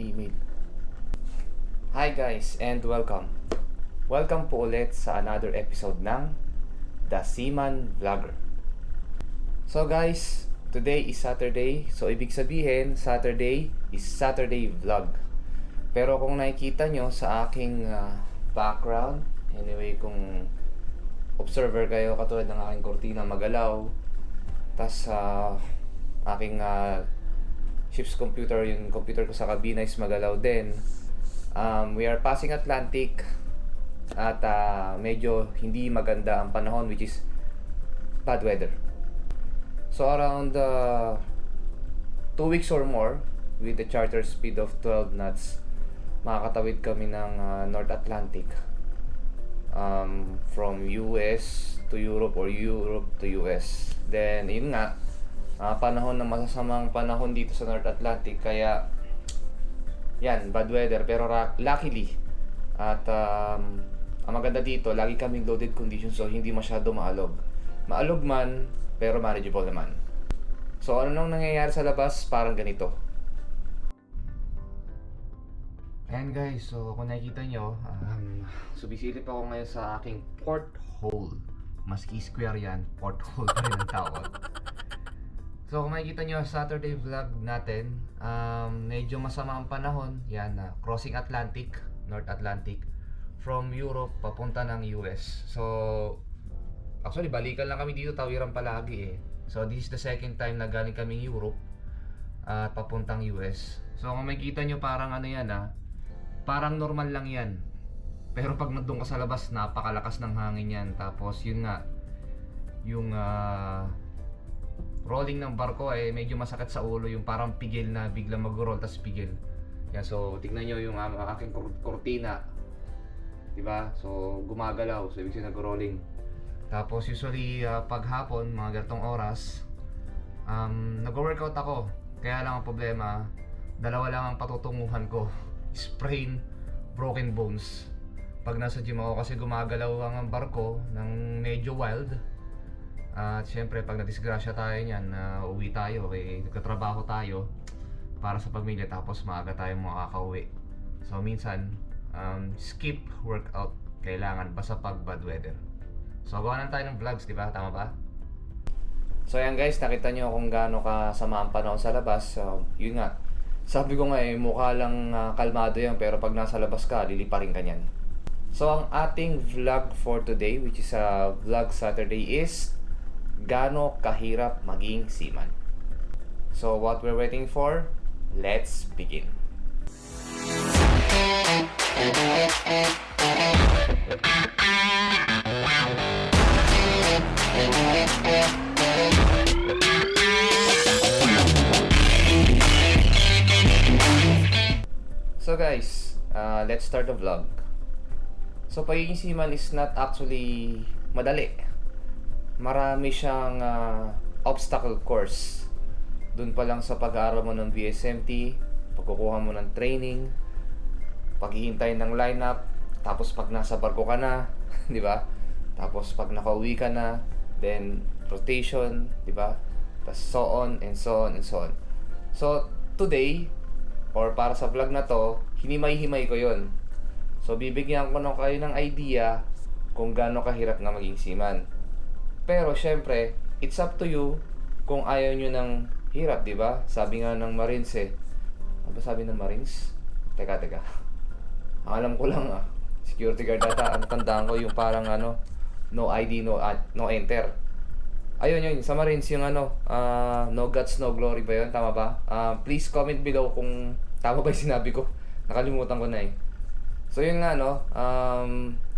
email. Hi guys and welcome. Welcome po ulit sa another episode ng The Seaman Vlogger. So guys, today is Saturday. So ibig sabihin, Saturday is Saturday vlog. Pero kung nakikita nyo sa aking background, anyway kung observer kayo, katulad ng aking kortina magalaw, tas aking ship's computer, yung computer ko sa kabina is magalaw din. We are passing Atlantic at medyo hindi maganda ang panahon, which is bad weather. So around 2 weeks or more, with the charter speed of 12 knots, makakatawid kami ng North Atlantic, from US to Europe or Europe to US. Then yun nga, panahon ng masasamang panahon dito sa North Atlantic, kaya yan, bad weather. Pero luckily at ang maganda dito, lagi kaming loaded condition, so hindi masyado maalog man, pero manageable naman. So ano nang nangyayari sa labas? Parang ganito. Ayan guys, so kung nakikita nyo, sumisilip ako ngayon sa aking porthole. Maski square yan, porthole pa rin ang tawag. So kung makikita nyo, Saturday vlog natin, medyo masama ang panahon. Yan, crossing Atlantic, North Atlantic, from Europe papunta ng US. So actually balikan lang kami dito, tawiran palagi eh. So this is the second time na galing kaming Europe at papuntang US. So kung makikita nyo, parang ano yan, parang normal lang yan. Pero pag nandun ka sa labas, napakalakas ng hangin yan. Tapos yun nga, yung rolling ng barko ay medyo masakit sa ulo, yung parang pigil na biglang mag-roll tas pigil. Yan, so tignan nyo yung aking kortina, diba? So gumagalaw, so ibig sabihin nag-rolling. Tapos usually pag hapon, mga ganitong oras, nag-workout ako. Kaya lang ang problema, dalawa lang ang patutunguhan ko: sprain, broken bones. Pag nasa gym ako, kasi gumagalaw ang barko ng medyo wild. At syempre pag nadisgrasya tayo niyan, uwi tayo, nagtatrabaho tayo para sa pamilya, tapos maaga tayo makakauwi. So minsan, skip workout kailangan basta pag bad weather. So gawa lang tayo ng vlogs, di ba? Tama ba? So ayan guys, nakita nyo kung gaano kasama ang panahon sa labas. So yun nga, sabi ko nga mukha lang kalmado yan, pero pag nasa labas ka, liliparin ka niyan. So ang ating vlog for today, which is vlog Saturday, is gaano kahirap maging seaman. So what we're waiting for, let's begin. So guys, let's start the vlog. So pagiging seaman is not actually madali. Marami siyang obstacle course. Doon pa lang sa pag-aaral mo ng BSMT, pagkukuha mo ng training, paghihintay ng lineup, tapos pag nasa barko ka na, di ba? Tapos pag nakauwi ka na, then rotation, di ba? Tapos so on and so on and so on. So today, or para sa vlog na to, hinimay-himay ko yon. So bibigyan ko na kayo ng idea kung gaano kahirap nga maging seaman. Pero syempre, it's up to you kung ayaw nyo ng hirap, di ba? Sabi nga ng Marines ano ba sabi ng Marines? Teka. Ang alam ko lang security guard data, ang tandaan ko yung parang no ID, no enter. Ayun yun, sa Marines yung no guts, no glory ba yun? Tama ba? Please comment below kung tama ba yung sinabi ko. Nakalimutan ko na eh. So yun nga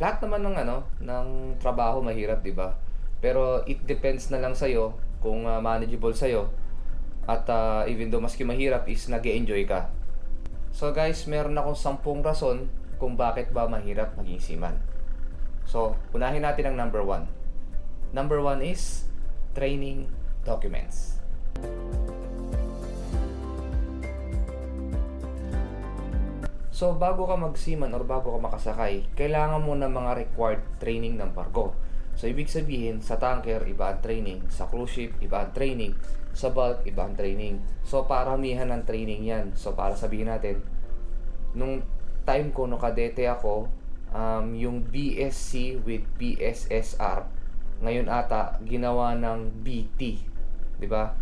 lahat naman ng trabaho mahirap, di ba? Pero it depends na lang sa'yo kung manageable sa'yo. At even though maski mahirap is nag-e-enjoy ka. So guys, meron akong 10 rason kung bakit ba mahirap maging seaman. So, unahin natin ang number 1. Number 1 is training documents. So, bago ka mag-seaman or bago ka makasakay, kailangan mo ng mga required training ng barko. So, ibig sabihin, sa tanker, iba ang training. Sa cruise ship, iba ang training. Sa bulk, iba ang training. So, paramihan ng training yan. So, para sabihin natin, nung time ko, no kadete ako, yung BSc with BSSR, ngayon ata, ginawa ng BT. 'Di ba?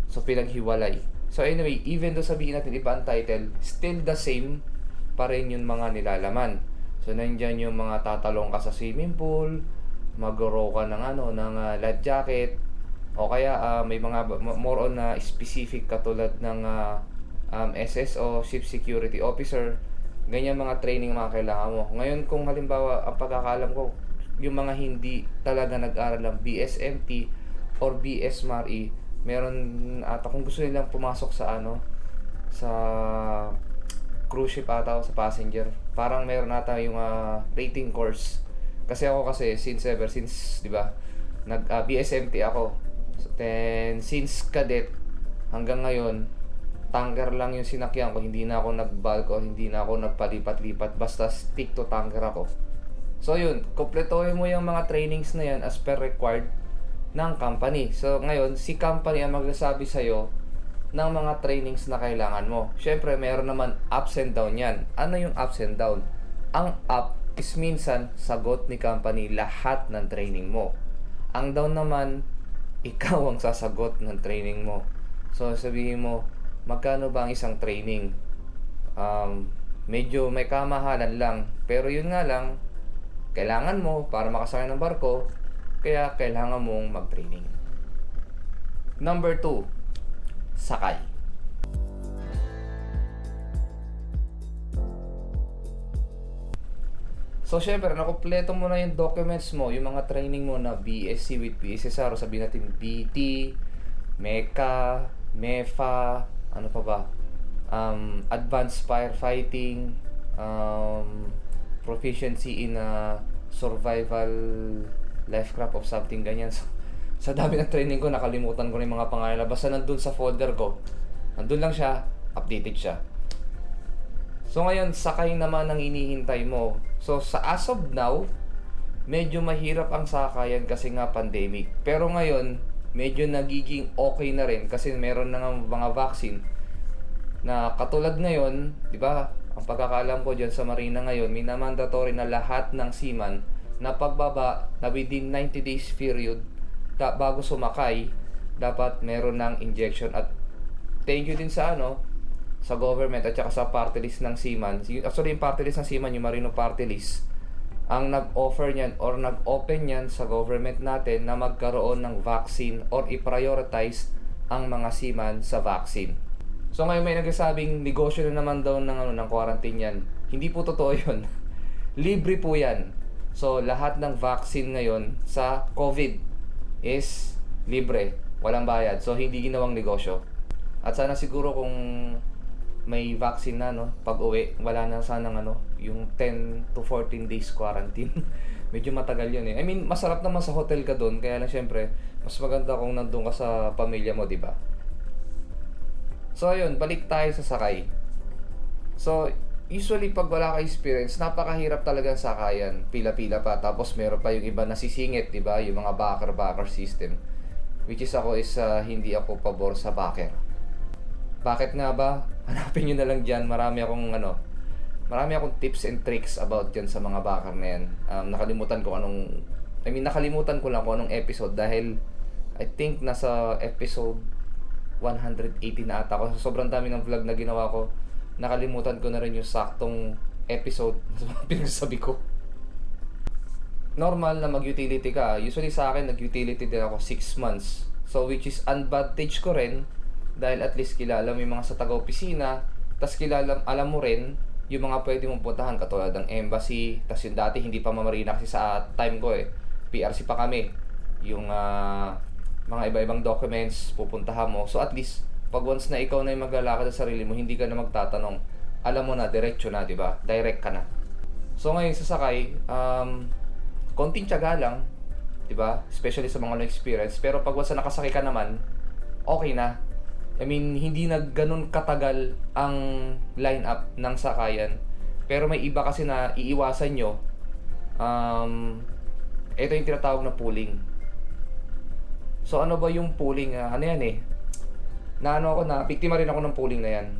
So, pinaghiwalay. So, anyway, even though sabihin natin iba ang title, still the same pa rin yung mga nilalaman. So, nandyan yung mga tatalong ka sa swimming pool, mag-row ka ng life jacket, o kaya may mga more on na specific katulad ng SSO, Ship Security Officer, ganyan mga training mga kailangan mo. Ngayon, kung halimbawa, ang pagkakaalam ko, yung mga hindi talaga nag-aral ng BSMT or BSMRE, meron ata kung gusto nilang pumasok sa sa cruise ship ata o sa passenger, parang meron ata yung rating course. Kasi ako since 'di ba, nag BSMT ako. So, then since cadet hanggang ngayon, tanker lang yung sinakyan ko, hindi na ako nag-bulk o hindi na ako nagpalipat-lipat, basta stick to tanker ako. So yun, kumpletuhin mo yung mga trainings na yan as per required ng company. So ngayon, si company ang magsasabi sa'yo ng mga trainings na kailangan mo. Siyempre, meron naman ups and down yan. Ano yung ups and down? Ang up is minsan sagot ni company lahat ng training mo. Ang down naman, ikaw ang sasagot ng training mo. So sabihin mo, magkano ba ang isang training? Medyo may kamahalan lang. Pero yun nga lang, kailangan mo para makasakay ng barko, kaya kailangan mong mag-training. Number 2, sakay. So, syempre, nakumpleto mo na yung documents mo, yung mga training mo na BSc with PSSR, o sabihin natin BT, MECA, MEFA, ano pa ba? Advanced Firefighting, proficiency in survival lifecraft of something ganyan. So, sa dami ng training ko, nakalimutan ko na yung mga pangalan. Basta nandun sa folder ko, nandun lang siya, updated siya. So ngayon, sakay naman ang inihintay mo. So sa as of now, medyo mahirap ang sakayan kasi nga pandemic. Pero ngayon, medyo nagiging okay na rin kasi meron na nga mga vaccine na katulad ngayon, di ba? Ang pagkakaalam ko dyan sa Marina ngayon, minamandatory na lahat ng seaman na pagbaba na within 90 days period bago sumakay, dapat meron ng injection. At thank you din sa sa government at saka sa party list ng seaman. Actually, yung party list ng seaman, yung Marino party list, ang nag-offer niyan or nag-open niyan sa government natin na magkaroon ng vaccine or i-prioritize ang mga seaman sa vaccine. So ngayon may nagsasabing negosyo na naman daw ng quarantine yan. Hindi po totoo yun. Libre po yan. So lahat ng vaccine ngayon sa COVID is libre. Walang bayad. So hindi ginawang negosyo. At sana siguro kung may vaccine na pag uwi, wala na sanang yung 10 to 14 days quarantine. Medyo matagal yun eh. I mean, masarap naman sa hotel ka doon, kaya lang syempre, mas maganda kung nandun ka sa pamilya mo, di ba? So ayun, balik tayo sa sakay. So, usually pag wala ka experience, napakahirap talaga ang sakayan. Pila-pila pa, tapos meron pa yung iba nasisingit, di ba? Yung mga backer system. Which is ako hindi ako pabor sa backer. Bakit nga ba? Hanapin nyo na lang dyan. Marami akong tips and tricks about dyan sa mga backer na yan. Nakalimutan ko lang kung anong episode dahil I think nasa episode 180 na ata ako. Sobrang dami ng vlog na ginawa ko. Nakalimutan ko na rin yung saktong episode sa mga pinagsasabi ko. Normal na mag-utility ka. Usually sa akin, nag-utility din ako 6 months. So which is advantage ko rin dahil at least kilala mo yung mga sa taga-opisina, tas alam mo rin yung mga pwede mong puntahan katulad ng embassy, tas yung dati hindi pa Marina kasi sa time ko PRC pa kami. Yung mga iba-ibang documents pupuntahan mo. So at least pag once na ikaw na yung maglalakad sa sarili mo, hindi ka na magtatanong. Alam mo na, diretso na, di ba? Direct ka na. So ngayon sasakay, konting tiyaga lang, di ba? Especially sa mga no-experience. Pero pag once na nakasakay ka naman, okay na. I mean, hindi na ganun katagal ang line-up ng sakayan. Pero may iba kasi na iiwasan nyo. Ito yung tinatawag na pooling. So ano ba yung pooling? Ano yan eh? Na biktima rin ako ng pooling na yan.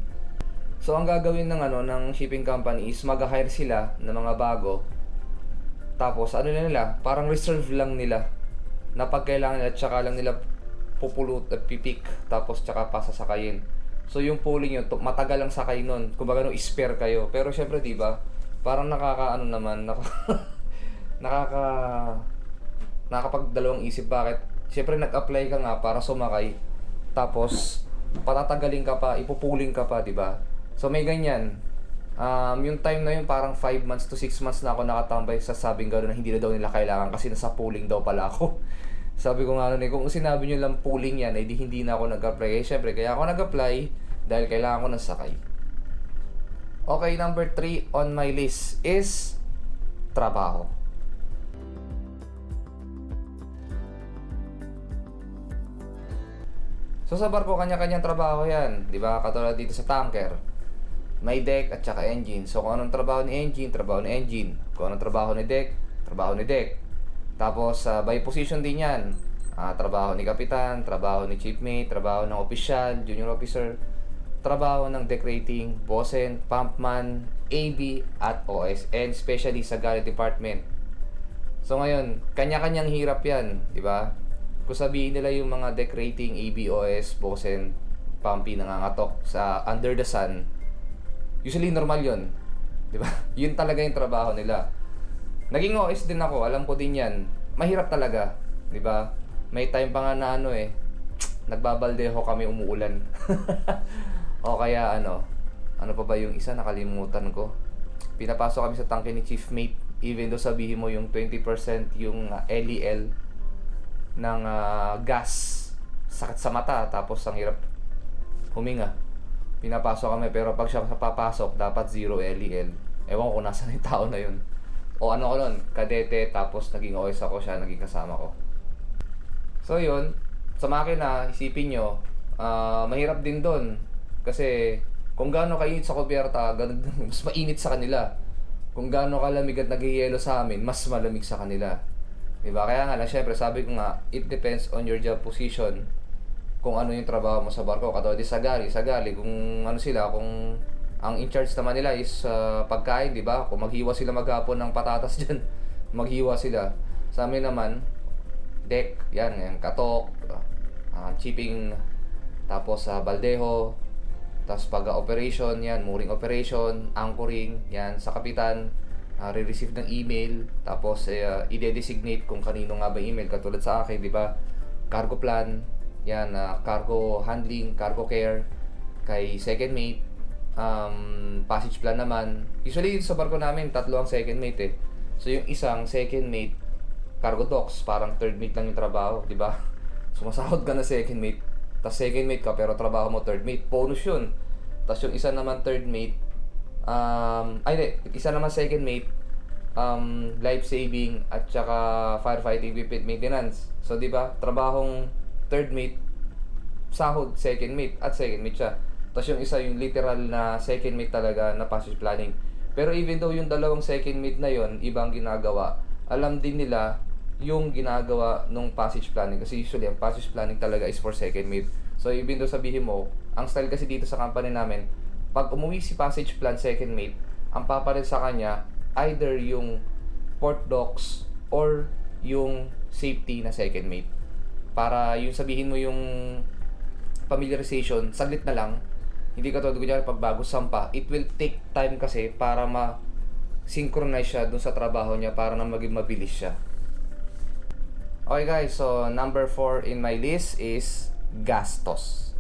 So ang gagawin ng ng shipping company is mag-hire sila ng mga bago. Tapos ano na nila, parang reserve lang nila na pag kailangan nila tsaka lang nila pupulot at pipik tapos tsaka pasasakayin. So yung pulling yun, matagal lang sakay nun. Kumbaga no, spare kayo. Pero syempre 'di ba? Parang nakakaano naman, nakaka nakakapagdalawang isip. Bakit? Syempre nag-apply ka nga para sumakay. Tapos patatagalin ka pa, ipupuling ka pa, 'di ba? So may ganyan. Yung time na yun parang 5 months to 6 months na ako nakatambay sa sabing gano'n na hindi na daw nila kailangan kasi nasa pooling daw pala ako. Sabi ko nga nun kung sinabi nyo lang pooling yan, di hindi na ako nag-apply. Syempre, kaya ako nag-apply dahil kailangan ko ng sakay. Okay, number 3 on my list is trabaho. So sa barko, kanya-kanyang trabaho yan. Di ba? Katulad dito sa tanker. May deck at saka engine. So kung anong trabaho ni engine, trabaho ni engine. Kung anong trabaho ni deck, trabaho ni deck. Tapos by position din yan. Trabaho ni kapitan, trabaho ni chief mate, trabaho ng opisyal, junior officer, trabaho ng deck rating, bossen, pumpman, AB at OS, and especially sa galley department. So ngayon, kanya-kanyang hirap yan, di ba? Kung sabihin nila yung mga deck rating, AB, OS, bossen, pumpy, nangangatok sa under the sun, usually normal yun. Di ba? Yun talaga yung trabaho nila. Naging OS din ako, alam ko din yan. Mahirap talaga. Di ba? May time pa nga na nagbabaldeho kami umuulan. O kaya ano pa ba yung isa, nakalimutan ko. Pinapasok kami sa tangke ni chief mate. Even though sabihin mo yung 20% yung LEL ng gas. Sakit sa mata, tapos ang hirap huminga. Pinapasok kami, pero pag siya papasok, dapat 0 LEL. Ewan ko kung nasan yung tao na yun. O ano ko nun, kadete, tapos naging OS ako, siya naging kasama ko. So yun, sa makina, isipin nyo, mahirap din doon. Kasi kung gaano kainit sa kubyerta, mas mainit sa kanila. Kung gaano kalamig at nagyayelo sa amin, mas malamig sa kanila. Diba? Kaya nga lang, syempre, sabi ko nga, it depends on your job position. Kung ano yung trabaho mo sa barko. Katulad sa gali, kung ano sila, kung ang in charge naman nila is pagkain, di ba? Kung maghiwa sila maghapon ng patatas dyan, maghiwa sila. Sa amin naman, deck, yan katok, chipping, tapos baldeho, tapos pag-operation, yan, mooring operation, anchoring, yan, sa kapitan, re-receive ng email, tapos i-designate kung kanino nga ba email, katulad sa akin, di ba? Cargo plan, yan, cargo handling, cargo care, kay second mate, passage plan naman. Usually sa barko namin, 3 ang second mate eh. So yung isang second mate, cargo docs, parang third mate lang yung trabaho, di ba? Sumasahod ka na second mate, tas second mate ka pero trabaho mo third mate, bonus yun. Tas yung isa naman third mate, isa naman second mate, life saving at saka firefighting equipment maintenance. So di ba, trabahong third mate, sahod second mate, at second mate siya. Tapos yung isa yung literal na second mate talaga na passage planning. Pero even though yung dalawang second mate na yon ibang ginagawa, alam din nila yung ginagawa nung passage planning. Kasi usually ang passage planning talaga is for second mate. So even though sabihin mo, ang style kasi dito sa company namin, pag umuwi si passage plan second mate, ang papalit sa kanya either yung port docs or yung safety na second mate. Para yung sabihin mo yung familiarization, saglit na lang. Hindi ka tulad kunyari pag bago sampa, it will take time kasi para ma-synchronize siya dun sa trabaho niya para na maging mabilis siya. Okay guys, so number 4 in my list is gastos.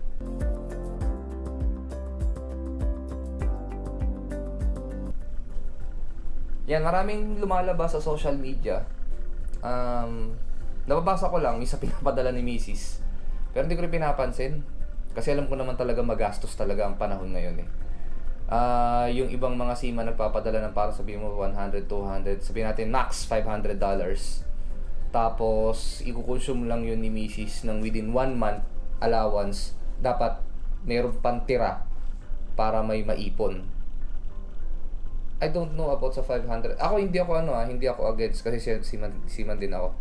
Yan, maraming lumalabas sa social media. Nababasa ko lang, isa pinapadala ni Mrs. Pero hindi ko rin pinapansin. Kasi alam ko naman talaga magastos talaga ang panahon ngayon eh. Yung ibang mga seaman nagpapadala ng para sabihin mo 100, 200, sabihin natin max $500. Tapos, i-consume lang yun ni Mrs. ng within 1 month allowance. Dapat mayroon pang tira para may maipon. I don't know about sa 500. Ako hindi ako against kasi seaman din ako.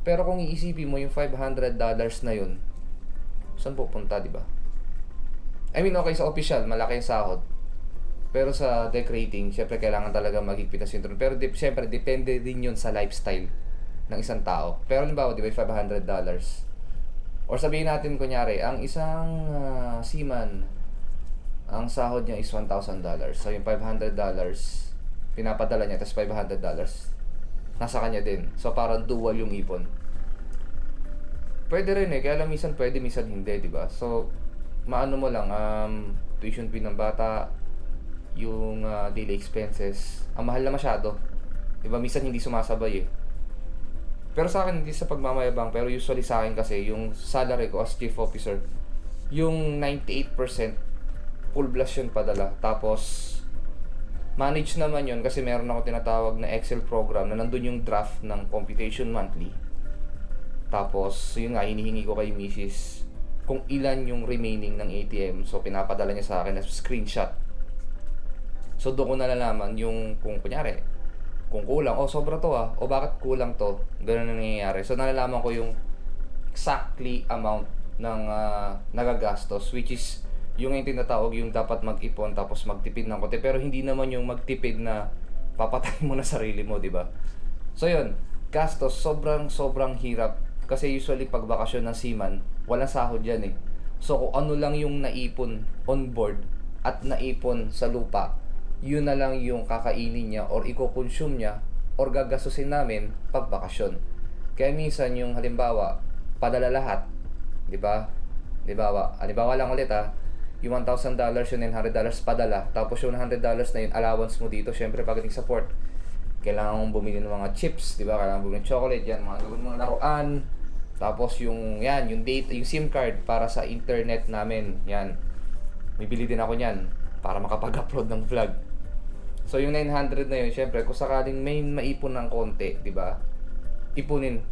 Pero kung iisipin mo yung $500 na yun, saan pupunta, di ba? I mean, okay, sa official, malaki yung sahod. Pero sa deck rating, syempre kailangan talaga maghigpit na sinturon. Pero syempre, depende din yun sa lifestyle ng isang tao. Pero halimbawa, di ba, $500. Or sabihin natin, kunyari, ang isang seaman, ang sahod niya is $1,000. So, yung $500, pinapadala niya, tapos $500, nasa kanya din. So, parang dual yung ipon. Pwede rin kaya lang minsan pwede, minsan hindi, di ba? So, maano mo lang, tuition fee ng bata, yung daily expenses, ang mahal na masyado. Di ba? Minsan hindi sumasabay Pero sa akin, hindi sa pagmamayabang, pero usually sa akin kasi, yung salary ko as chief officer, yung 98% full blast yun padala. Tapos, manage naman yun kasi meron ako tinatawag na Excel program na nandun yung draft ng computation monthly. Tapos, yun nga, hinihingi ko kay Mrs. kung ilan yung remaining ng ATM. So, pinapadala niya sa akin as screenshot. So, doon ko nalalaman yung, kung kunyari, kung kulang, sobra to o bakit kulang to, ganun na nangyayari. So, nalalaman ko yung exactly amount ng nagagastos, which is yung tinatawag yung dapat mag-ipon tapos magtipid ng konti, pero hindi naman yung magtipid na papatay mo na sarili mo, di ba? So, yun, gastos, sobrang hirap. Kasi usually pag bakasyon ng seaman, walang sahod yan So, kung ano lang yung naipon on board at naipon sa lupa, yun na lang yung kakainin niya or i-consume niya or gagastusin namin pag bakasyon. Kaya minsan yung halimbawa, padala lahat, di ba? Halimbawa lang ulit yung $1,000, yung $900 padala, tapos yung $100 na yun, allowance mo dito, syempre pagdating sa port, kailangan mong bumili ng mga chips, di ba? Kailangan bumili ng chocolate, yan, mga gawin mga laruan, tapos yung data, yung SIM card para sa internet namin, yan. Bibili din ako niyan para makapag-upload ng vlog. So yung 900 na yun, syempre kung sakaling may maipon ng konti, di ba? Ipunin.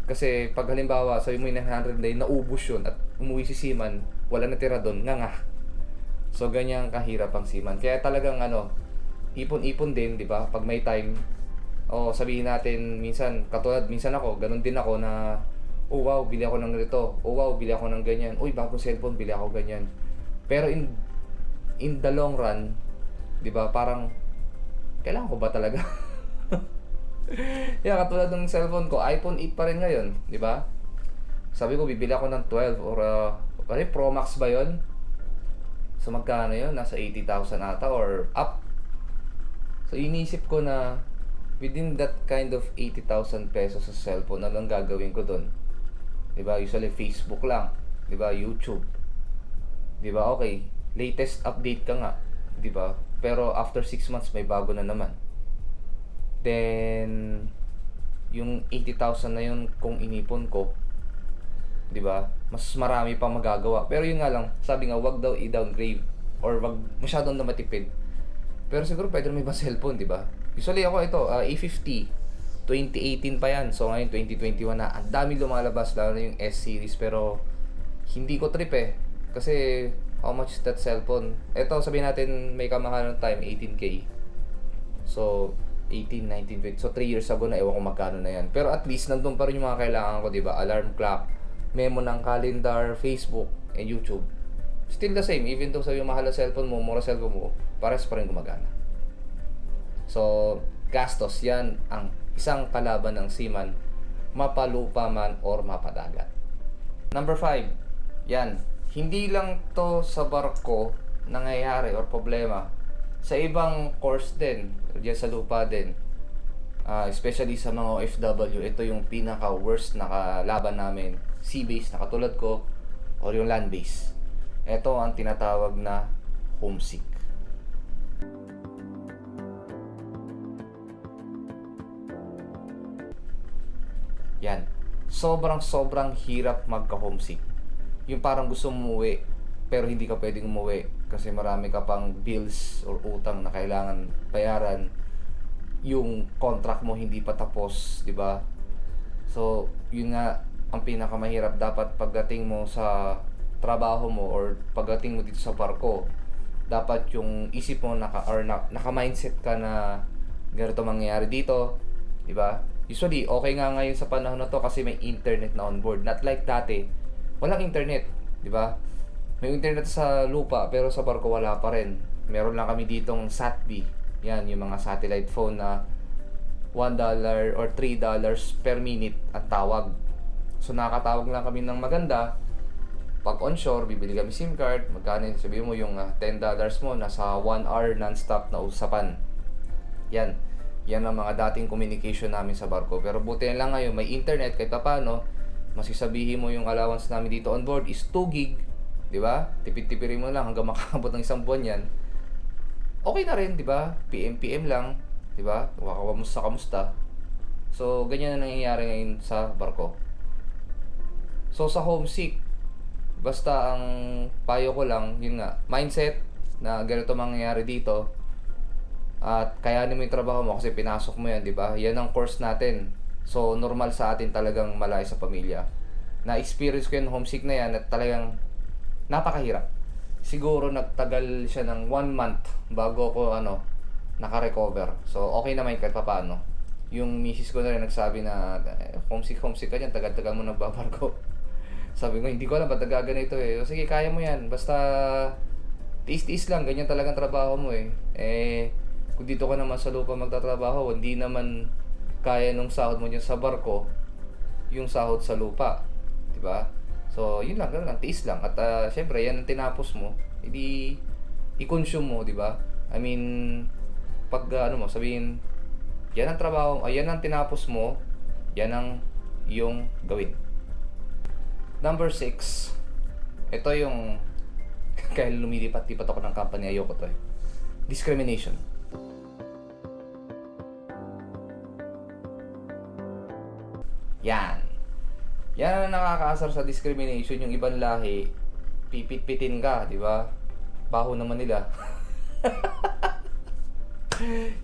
Kasi pag halimbawa, sabi mo yung 900 na yun, naubos yun at umuwi si seaman, wala na tira doon, nga. So ganyan kahirap ang seaman. Kaya talagang ipon-ipon din, di ba? Pag may time, sabihin natin minsan, katulad minsan ako, ganun din ako na wow, bili ako ng ganito. Wow, bili ako ng ganyan. Uy, bagong cellphone, bili ako ganyan. Pero in the long run, 'di ba? Parang kailangan ko ba talaga? Yeah, katulad ng cellphone ko, iPhone 8 pa rin ngayon, 'di ba? Sabi ko bibili ako ng 12 or Pro Max ba 'yon? So magkano 'yon? Nasa 80,000 ata or up. So iniisip ko na within that kind of 80,000 pesos sa cellphone, ano lang gagawin ko doon? 'Di ba? Usually Facebook lang, 'di ba? YouTube. 'Di ba? Okay, latest update ka nga, 'di ba? Pero after 6 months may bago na naman. Then yung 80,000 na yun kung inipon ko, 'di ba? Mas marami pang magagawa. Pero yun nga lang, sabi nga wag daw i-downgrade or wag masyadong na matipid. Pero siguro pwede na may ibang cellphone, 'di ba? Usually ako ito, A50 2018 pa yan. So ngayon 2021 na. Ang dami lumalabas, lalo na yung S series, pero hindi ko trip kasi how much is that cellphone? Ito sabihin natin may kamahalan ng time 18K. So 18, 19, 20. So 3 years ago na, ewan ko magkano na yan. Pero at least nandun pa rin yung mga kailangan ko, 'di ba? Alarm clock, memo ng calendar, Facebook, and YouTube. Still the same, even though sabi yung mahal na cellphone mo, mura cellphone mo, pares pa rin gumagana. So, gastos yan ang isang kalaban ng seaman, mapalupa man or mapadagat. Number 5, yan. Hindi lang to sa barko nangyayari or problema. Sa ibang course din, diyan sa lupa din. Especially sa mga OFW, ito yung pinaka-worst na kalaban namin. Sea base na katulad ko or yung land base. Ito ang tinatawag na homesick. Yan. Sobrang hirap magka-homesick. Yung parang gusto mo umuwi, pero hindi ka pwedeng umuwi kasi marami ka pang bills or utang na kailangan bayaran. Yung contract mo hindi pa tapos, di ba? So, yun nga ang pinakamahirap. Dapat pagdating mo sa trabaho mo or pagdating mo dito sa barko, dapat yung isip mo naka-mindset ka na ganito mangyayari dito, di ba? Usually, okay nga ngayon sa panahon na to kasi may internet na on board. Not like dati, walang internet, di ba? May internet sa lupa pero sa barko wala pa rin. Meron lang kami ditong SatB. Yan, yung mga satellite phone na $1 or $3 per minute ang tawag. So nakakatawag lang kami ng maganda. Pag onshore, bibili kami SIM card. Magkano yun? Sabihin mo yung $10 mo, nasa 1 hour non-stop na usapan. Yan. Yan ang mga dating communication namin sa barko. Pero buti na lang ngayon, may internet kahit paano. Masisabihin mo yung allowance namin dito on board is 2 gig. Di ba? Tipid-tipirin mo lang hanggang makakabot ng isang buwan yan. Okay na rin, di ba? PM lang. Di ba? Kamusta. So, ganyan na nangyayari ngayon sa barko. So, sa homesick, basta ang payo ko lang, yun nga, mindset na ganito mangyayari dito. At kayanin mo yung trabaho mo kasi pinasok mo yan, di ba? Yan ang course natin. So, normal sa atin talagang malayo sa pamilya. Na-experience ko yung homesick na yan at talagang napakahirap. Siguro nagtagal siya ng 1 month bago ko naka-recover. So, okay naman kahit papaano. Yung misis ko na rin nagsabi na, homesick ka dyan, tagal-tagal mo nagbabarko. Sabi ko, hindi ko alam ba't nagaganito eh. O, sige, kaya mo yan. Basta, tiis-tiis lang, ganyan talagang trabaho mo eh. Kung dito ka naman sa lupa magtatrabaho, hindi naman kaya nung sahod mo dyan sa barko, yung sahod sa lupa. Diba? So, yun lang, ganun lang, tiis lang. At syempre, yan ang tinapos mo, hindi i-consume mo, diba? I mean, pag sabihin, yan ang trabaho, yan ang tinapos mo, yan ang yung gawin. Number 6, ito yung kaya lumilipat-lipat ako ng company, ayoko to eh. Discrimination. Yan ang nakakaasar sa discrimination. Yung ibang lahi, pipit-pitin ka, di ba? Baho naman nila.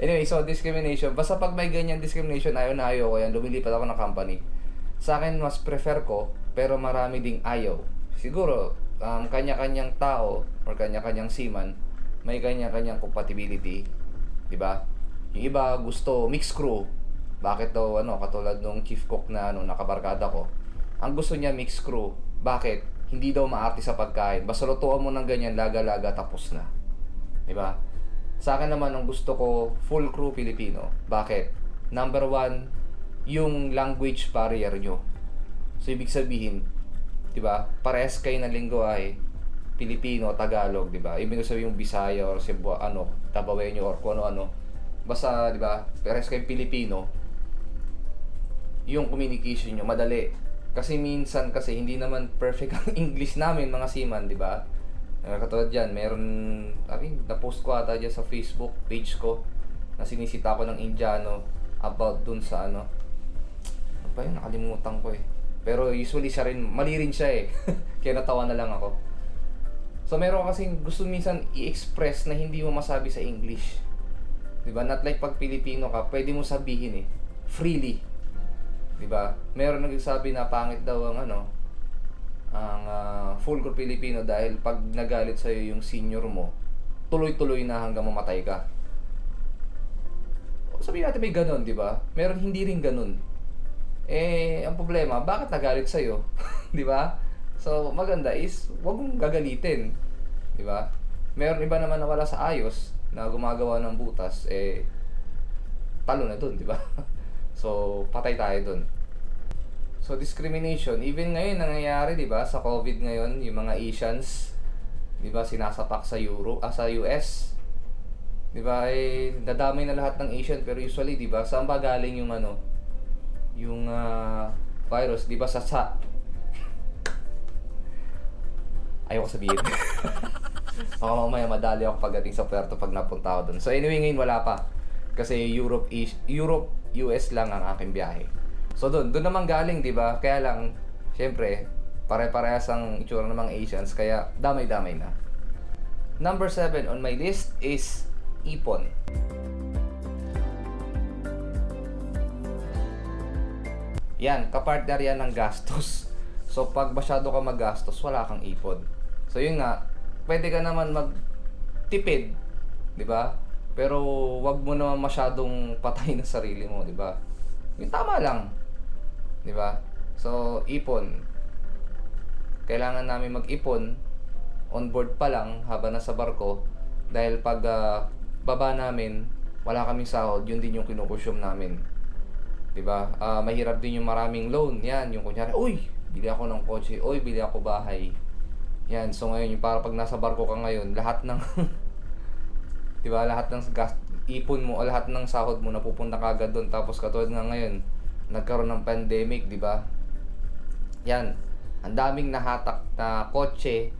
Anyway, so discrimination. Basta pag may ganyan discrimination, ayaw na ayaw ko yan. Lumilipat ako ng company. Sa akin, mas prefer ko, pero marami ding ayaw. Siguro, kanya-kanyang tao or kanya-kanyang seaman, may kanya-kanyang compatibility. Di ba? Yung iba gusto mixed crew. Bakit daw katulad nung chief cook na nakabarkada ko. Ang gusto niya mixed crew. Bakit? Hindi daw maarte sa pagkain. Basta lutuan mo ng ganyan, laga-laga, tapos na. Di ba? Sa akin naman, ang gusto ko, full crew Filipino. Bakit? Number 1, yung language barrier nyo. So, ibig sabihin, di ba? Parehas kayo ng lingwahe, Pilipino, Tagalog, di ba? Ibig sabihin yung Bisaya or Cebu, Tabawenyo or kung ano-ano. Basta, di ba? Parehas kayong Pilipino. Yung communication nyo, madali. Kasi minsan hindi naman perfect ang English namin mga seaman, di ba? Katulad dyan, meron, na-post ko ata dyan sa Facebook page ko na sinisita ko ng Indiano about dun sa ano ba yun, nakalimutan ko eh. Pero usually siya rin, mali rin siya eh. Kaya natawa na lang ako. So meron kasing gusto minsan i-express na hindi mo masabi sa English. Di ba? Not like pag Pilipino ka, pwede mo sabihin eh. Freely. Diba? Meron nagsasabi na pangit daw ang full crew Pilipino dahil pag nagalit sa iyo yung senior mo, tuloy-tuloy na hanggang mamatay ka. Sabihin natin may ganun, di ba? Meron hindi rin ganun. Ang problema, bakit nagalit sa iyo? Di ba? So, maganda is wag mong gagalitin. Di ba? Meron iba naman na wala sa ayos na gumagawa ng butas, talo na dun, di ba? So, patay tayo dun. So, discrimination. Even ngayon, nangyayari, di ba? Sa COVID ngayon, yung mga Asians, di ba, sinasapak sa sa US. Di ba, dadamay na lahat ng Asian. Pero usually, di ba, saan ba galing yung yung virus? Di ba, sa ayoko sabihin. Baka mamaya madali ako pagdating sa Puerto pag napunta ako dun. So, anyway, ngayon wala pa. Kasi Europe, US lang ang aking biyahe. So doon naman galing, 'di ba? Kaya lang syempre, pare-parehas ang itsura ng mga Asians kaya damay-damay na. Number 7 on my list is ipon. Yan, kapartner yan ng gastos. So pag masyado ka maggastos, wala kang ipon. So yun nga, pwede ka naman magtipid, 'di ba? Pero wag mo naman masyadong patayin ang sarili mo, 'di ba? Yung tama lang. 'Di ba? So, ipon. Kailangan namin mag-ipon on board pa lang habang nasa barko Dahil pag baba namin, wala kaming sahod, yun din yung kinukusyum namin. 'Di ba? Mahirap din yung maraming loan. Yan, yung kunyari, uy, bili ako ng kotse, uy, bili ako bahay. Yan, so ngayon, yung para pag nasa barko ka ngayon, lahat ng 'di ba, lahat ng gas, ipon mo o lahat ng sahod mo napupunta kagad doon. Tapos katulad nga ngayon, nagkaroon ng pandemic, 'di ba? Yan, ang daming nahatak na kotse,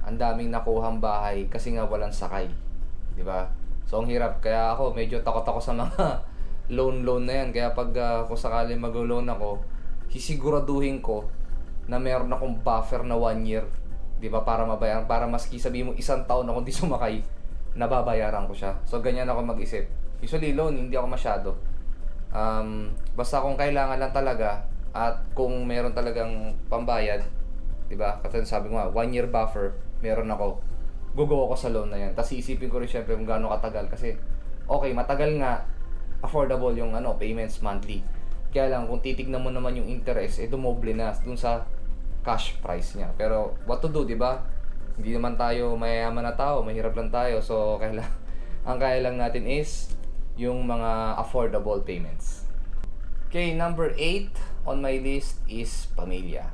ang daming nakuhang bahay kasi nga walang sakay, 'di ba? So ang hirap, kaya ako medyo takot ako sa mga loan na yan. Kaya pag kung sakali mag-loan ako, sisiguraduhin ko na meron akong buffer na 1 year, 'di ba, para mabayaran, para maski sabihin mo isang taon ako hindi sumakay, nababayaran ko siya. So ganyan ako mag-isip. Usually loan hindi ako masyado. Basta kung kailangan lang talaga at kung meron talagang pambayad, 'di ba? Katulad sabi ko nga, 1 year buffer meron ako. Gugo ako sa loan na yan. Tapos isipin ko rin syempre kung gaano katagal kasi okay, matagal nga, affordable yung payments monthly. Kaya lang kung titignan mo naman yung interest, dumoble na dun sa cash price niya. Pero what to do, 'di ba? Hindi naman tayo mayayaman na tao, mahirap lang tayo. So ang kaya lang natin is yung mga affordable payments. Okay, number 8 on my list is pamilya.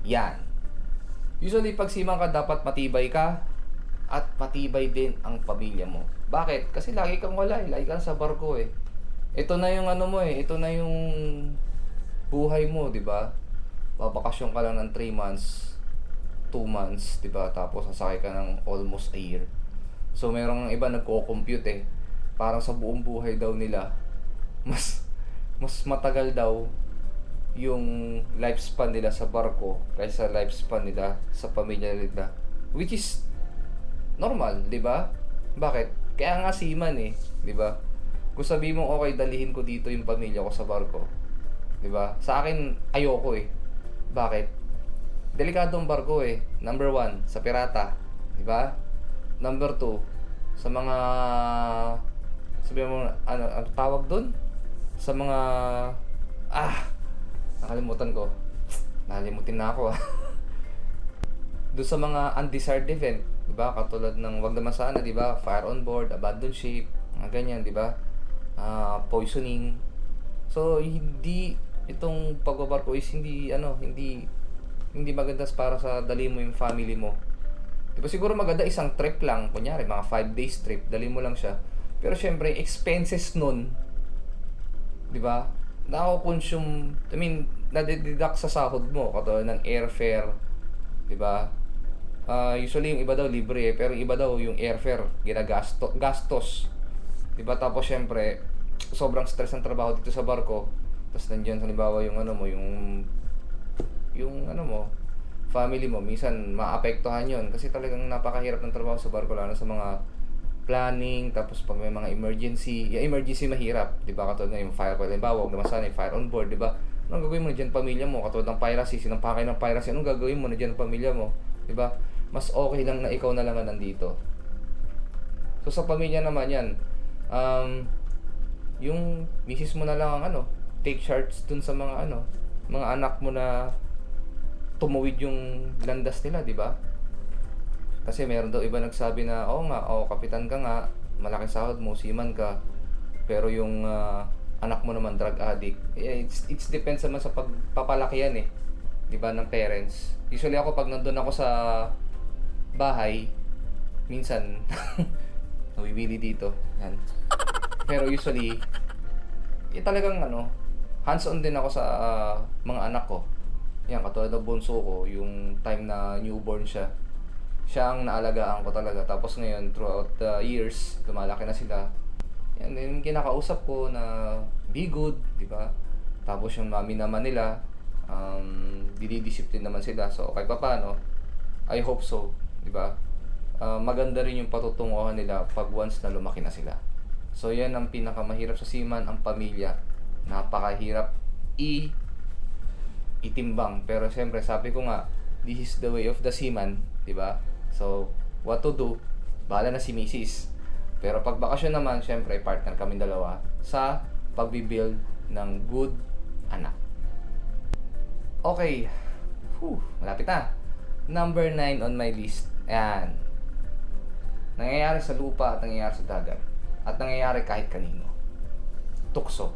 Yan. Usually pag siman ka, dapat matibay ka at matibay din ang pamilya mo. Bakit? Kasi lagi kang wala lagi kang sa barko eh. Ito na yung mo eh, ito na yung buhay mo, 'di ba? Babakasyon ka lang ng 3 months, 2 months, 'di ba? Tapos sasakay ka ng almost a year. So merong iba nagko-compute eh. Parang sa buong buhay daw nila, mas matagal daw yung lifespan nila sa barko kaysa lifespan nila sa pamilya nila. Which is normal, 'di ba? Bakit? Kaya nga seaman eh, 'di ba? Kung sabihin mo okay, dalihin ko dito yung pamilya ko sa barko, 'di ba? Sa akin ayoko eh. Bakit? Delikado ang barko eh. Number 1, sa pirata, 'di ba? Number 2, sa mga sabihin mo ano tawag doon? Sa mga nakalimutan ko. Nakalimutin na ako. Doon sa mga undesired event, 'di ba? Katulad ng wag naman sana, 'di ba? Fire on board, abandoned ship, mga ganyan, 'di ba? Poisoning. So hindi itong pagbabarko is hindi maganda para sa dali mo yung family mo. 'Di ba siguro maganda isang trip lang, kunyari mga 5 days trip, dali mo lang siya. Pero syempre expenses nun, 'di ba? Nako-consume, nade-deduct sa sahod mo katulad ng airfare, 'di ba? Usually yung iba daw libre pero yung iba daw yung airfare gastos. 'Di ba? Tapos syempre sobrang stress ng trabaho dito sa barko. Tapos nandiyan halimbawa yung family mo, minsan maapektuhan 'yon kasi talagang napakahirap ng trabaho sa barko, lalo sa mga planning. Tapos pag may mga emergency mahirap, 'di ba? Katulad ng yung fire, halimbawa, wag naman sana yung fire on board, 'di ba? Anong gagawin mo na diyan pamilya mo? Katulad ng piracy, sinampakay ng piracy, anong gagawin mo na diyan pamilya mo? 'Di ba? Mas okay lang na ikaw na lang ang nandito. So sa pamilya naman 'yan, yung misis mo na lang ang take charge dun sa mga mga anak mo na tumuwid yung landas nila, 'di ba? Kasi meron daw iba nagsabi na, kapitan ka nga, malaki sahod mo, seaman ka, pero yung anak mo naman drug addict. It's depends naman sa pagpapalaki yan eh, 'di ba, ng parents. Usually ako pag nandun ako sa bahay, minsan nawibili dito, yan. Pero usually talagang hands-on din ako sa mga anak ko. Yan, katulad ng bunso ko, yung time na newborn siya ang naalagaan ko talaga. Tapos ngayon, throughout the years, lumalaki na sila. Yan, yung kinakausap ko na be good, di ba? Tapos yung mami naman nila, dinidisiplin naman sila. So, kahit pa paano, I hope so, di ba? Maganda rin yung patutunguhan nila pag once na lumaki na sila. So, yan ang pinakamahirap sa seaman, ang pamilya. Napakahirap itimbang. Pero siyempre, sabi ko nga, this is the way of the seaman, di ba? So, what to do? Bahala na si Mrs. Pero pag bakasyon naman, siyempre, partner kami dalawa sa pagbibuild ng good anak. Okay, Malapit na. Number 9 on my list. Ayan. Nangyayari sa lupa at nangyayari sa dagat. At nangyayari kahit kanino. Tukso.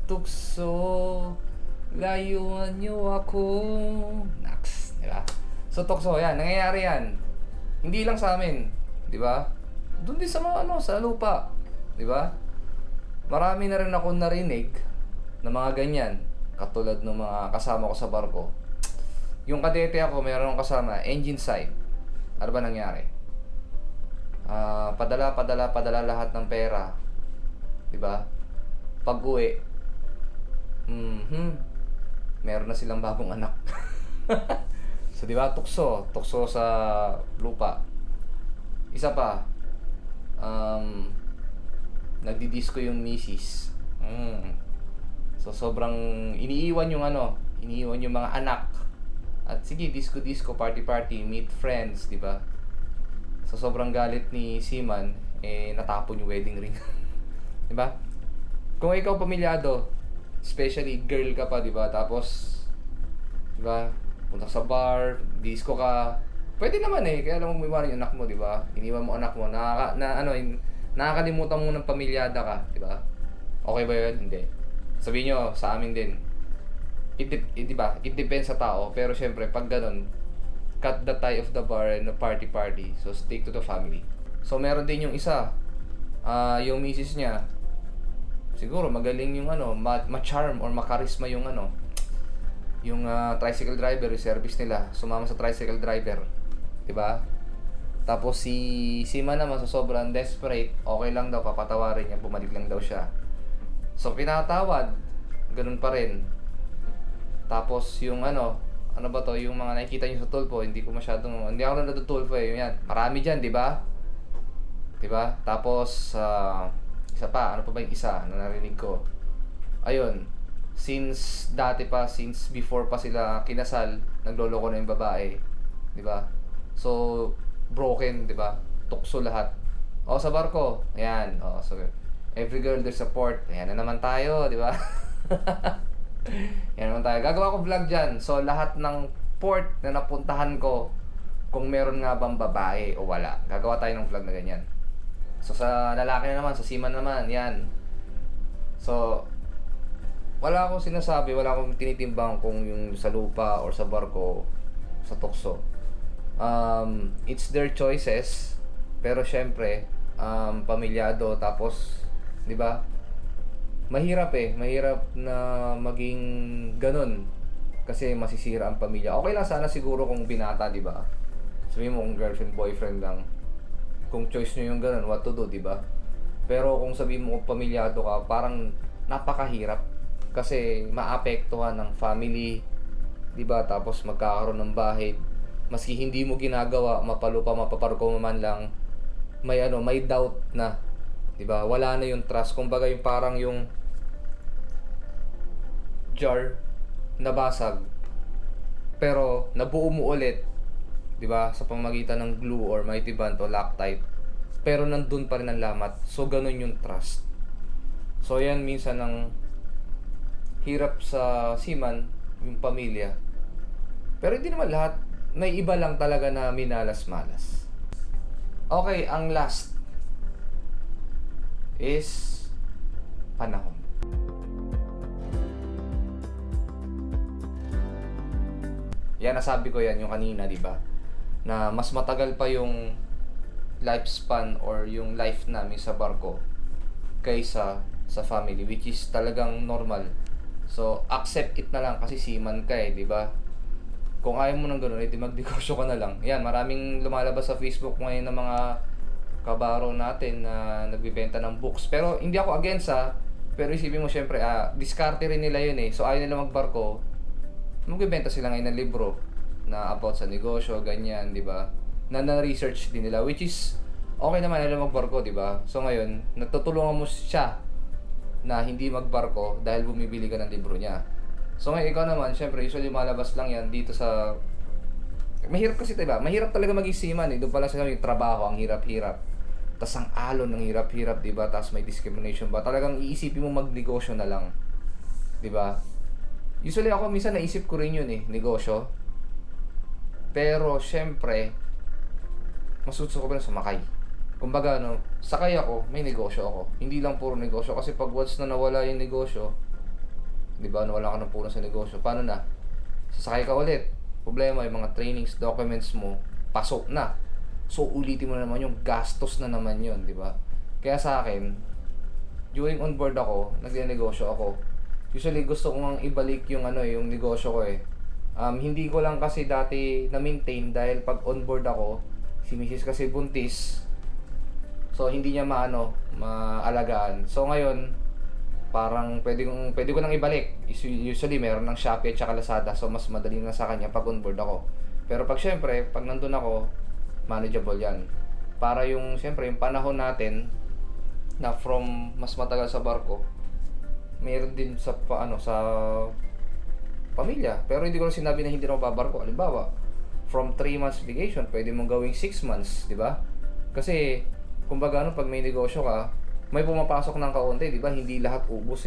Tukso, layuan niyo ako. Naks, di ba? So, tukso, yan. Nangyayari yan. Hindi lang sa amin. Di ba? Doon din sa mga sa lupa. Di ba? Marami na rin ako narinig na mga ganyan. Katulad ng mga kasama ko sa barko. Yung kadete ako, mayroon akong kasama, engine side. Ano ba nangyari? Padala lahat ng pera. Di ba? Pag-uwi, meron na silang bagong anak. So, di ba? Tukso sa lupa. Isa pa, nagdi-disco yung misis. So, sobrang iniiwan yung mga anak. At sige, disco, party, meet friends, di ba? So, sobrang galit ni Seaman, natapon yung wedding ring. Di ba? Kung ikaw pamilyado, especially girl ka pa, di ba? Tapos, di ba? Punta sa bar, disco ka. Pwede naman kaya lang mo yung anak mo, di ba? Iniwan mo anak mo, nakakalimutan mo ng pamilyada ka, di ba? Okay ba yun? Hindi. Sabihin nyo, sa amin din. Di ba? It depends sa tao, pero syempre, pag ganun, cut the tie of the bar and the party. So, stick to the family. So, meron din yung isa, yung misis niya, siguro magaling yung ma-charm or makarisma yung yung tricycle driver, yung service nila, sumama sa tricycle driver, 'di ba? Tapos si Sima naman sa sobrang desperate, okay lang daw, papatawarin niya, bumalik lang daw siya. So pinatawad, ganun pa rin. Tapos yung ano ba to, yung mga nakikita niyo sa Tulfo, hindi ako natutulfo yan. Marami diyan, 'di ba? 'Di ba? Tapos isa pa, ano pa ba yung isa na narinig ko? Ayun, since before pa sila kinasal, nagloloko na yung babae, 'di ba? So broken, 'di ba? Tukso lahat. Sa barko, ayan. So every girl there's a port. Ayan na naman tayo, 'di ba? Yan naman tayo. Gagawa ko vlog diyan. So lahat ng port na napuntahan ko, kung meron nga bang babae o wala, gagawa tayo ng vlog na ganyan. So sa lalaki na naman, sa seaman naman, yan. So wala akong sinasabi, wala akong tinitimbang kung yung sa lupa or sa barko, sa tukso. It's their choices, pero syempre, pamilyado, tapos, di ba? Mahirap na maging ganun kasi masisira ang pamilya. Okay lang sana siguro kung binata, di ba? Sabihin mo kung girlfriend, boyfriend lang. Kung choice nyo yung ganun, what to do, di ba? Pero kung sabihin mo kung pamilyado ka, parang napakahirap. Kasi maapektuhan ng family, di ba? Tapos magkakaroon ng bahay. Maski hindi mo ginagawa, mapalupa, mapaparko man lang, may doubt na. Di ba? Wala na yung trust. Kumbaga yung parang yung jar nabasag. Pero nabuo mo ulit, 'di ba, sa pamamagitan ng glue or mighty band o Loctite, pero nandun pa rin ang lamat. So ganun yung trust. So yan minsan ng hirap sa seaman, yung pamilya. Pero hindi naman lahat, may iba lang talaga na minalas-malas. Okay, ang last is panahon. Yan, nasabi ko yan yung kanina, di ba? Na mas matagal pa yung lifespan or yung life namin sa barko kaysa sa family, which is talagang normal. So, accept it na lang kasi seaman ka di ba? Kung ayaw mo ng gano'n, edi magnegosyo ka na lang. Yan, maraming lumalabas sa Facebook ngayon ng mga kabaro natin na nagbibenta ng books. Pero hindi ako against pero isipin mo syempre, diskarte rin nila yun So, ayaw nila magbarko, magbibenta sila ngayon ng libro na about sa negosyo, ganyan, di ba? Na-research din nila, which is okay naman nila magbarko, di ba? So ngayon, natutulungan mo siya na hindi magbarko dahil bumibili ka ng libro niya. So ngayon, ikaw naman, syempre, usually malabas lang yan dito sa... Mahirap kasi, di ba? Mahirap talaga maging seaman Doon pala sa yung trabaho, ang hirap-hirap. tas ang alon ng hirap-hirap, di ba? Tas may discrimination ba? Talagang iisipin mo magnegosyo na lang, di ba? Usually ako minsan naisip ko rin yun negosyo. Pero syempre, mas gusto ko pa rin sumakay. Kumbaga sakay ako, may negosyo ako. Hindi lang puro negosyo kasi pag once na nawala yung negosyo, 'di ba? Nawala ka ng puno sa negosyo. Paano na? Sasakay ka ulit. Problema yung mga trainings, documents mo, pasok na. So ulitin mo na naman yung gastos na naman 'yon, 'di ba? Kaya sa akin, during on board ako, nagnenegosyo ako. Usually gusto ko ngang ibalik yung yung negosyo ko hindi ko lang kasi dati na-maintain dahil pag on board ako, si Mrs. kasi buntis. So hindi niya maalagaan. So ngayon, parang pwede ko nang ibalik. Usually meron ng Shopee at saka Lazada. So mas madali na sa kanya pag on board ako. Pero pag syempre, pag nandun ako, manageable 'yan. Para yung syempre yung panahon natin na from mas matagal sa barko, meron din sa sa pamilya. Pero hindi ko rin sinabi na hindi na babarko. Halimbawa, from 3 months vacation, pwede mong gawing 6 months, di ba? Kasi, kumbaga pag may negosyo ka, may pumapasok ng kaunti, di ba? Hindi lahat ubos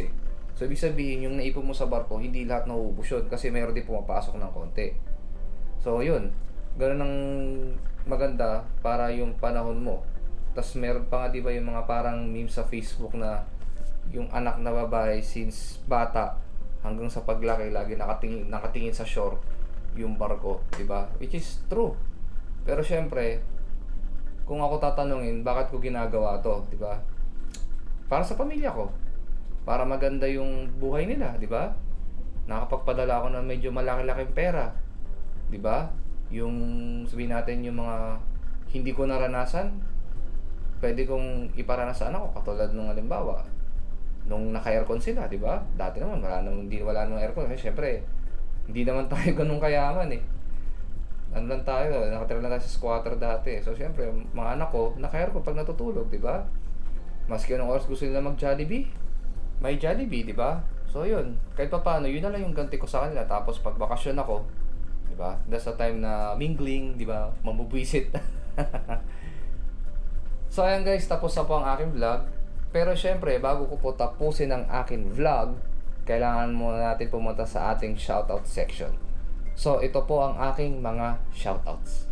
So, ibig sabihin, yung naipon mo sa barko, hindi lahat nauubos yun. Kasi mayroon din pumapasok ng kaunti. So, yun. Ganun ang maganda para yung panahon mo. Tapos, meron pa nga, di ba, yung mga parang memes sa Facebook na yung anak na babae since bata hanggang sa paglaki, lagi nakatingin sa shore yung barko, di ba? Which is true. Pero syempre, kung ako tatanungin, bakit ko ginagawa to, di ba? Para sa pamilya ko. Para maganda yung buhay nila, di ba? Nakapagpadala ako ng medyo malaki-laking pera, di ba? Yung sabihin natin yung mga hindi ko naranasan, pwede kong iparanas sa anak ko, katulad nung halimbawa, nung naka-aircon sila, di ba? Dati naman wala namang aircon kasi syempre hindi naman tayo ganun kayaman Ano lang tayo, nakatira lang tayo sa squatter dati. So syempre, mga anak ko naka-aircon pag natutulog, di ba? Maski anong oras gusto nila mag-Jollibee, may Jollibee, di ba? So yun, kahit pa paano, yun na lang yung ganti ko sa kanila. Tapos pag bakasyon ako, di ba? That's the time na mingling, di ba? Mamubwisit. So ayan guys, tapos na po ang aking vlog. Pero syempre, bago ko po tapusin ang aking vlog, kailangan muna natin pumunta sa ating shoutout section. So, ito po ang aking mga shoutouts.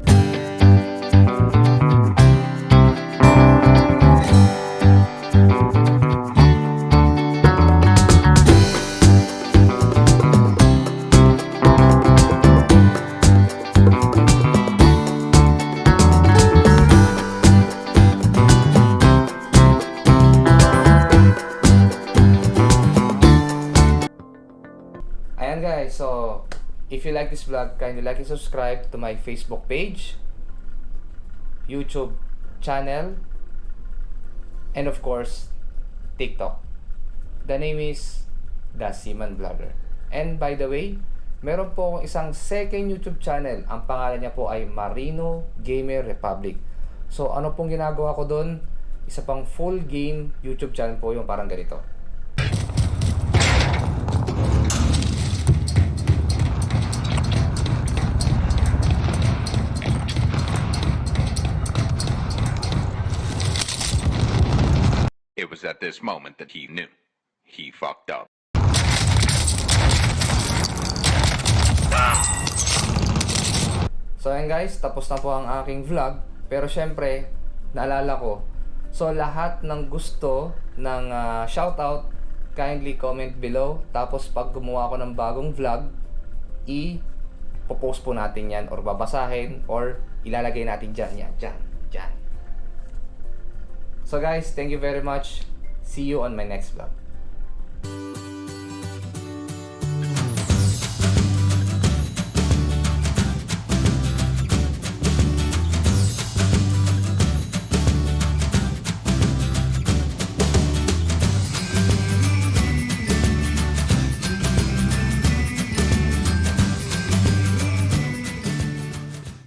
Ayan guys, so if you like this vlog, kindly like and subscribe to my Facebook page, YouTube channel, and of course, TikTok. The name is The Seaman Vlogger. And by the way, meron po akong isang second YouTube channel. Ang pangalan niya po ay Marino Gamer Republic. So ano pong ginagawa ko doon? Isa pang full game YouTube channel po yung parang ganito. It was at this moment that he knew. He fucked up. So ayan guys, tapos na po ang aking vlog. Pero syempre, naalala ko. So lahat ng gusto ng shoutout, kindly comment below. Tapos pag gumawa ako ng bagong vlog, i-post po natin yan or babasahin or ilalagay natin dyan. Yan, dyan. So guys, thank you very much. See you on my next vlog.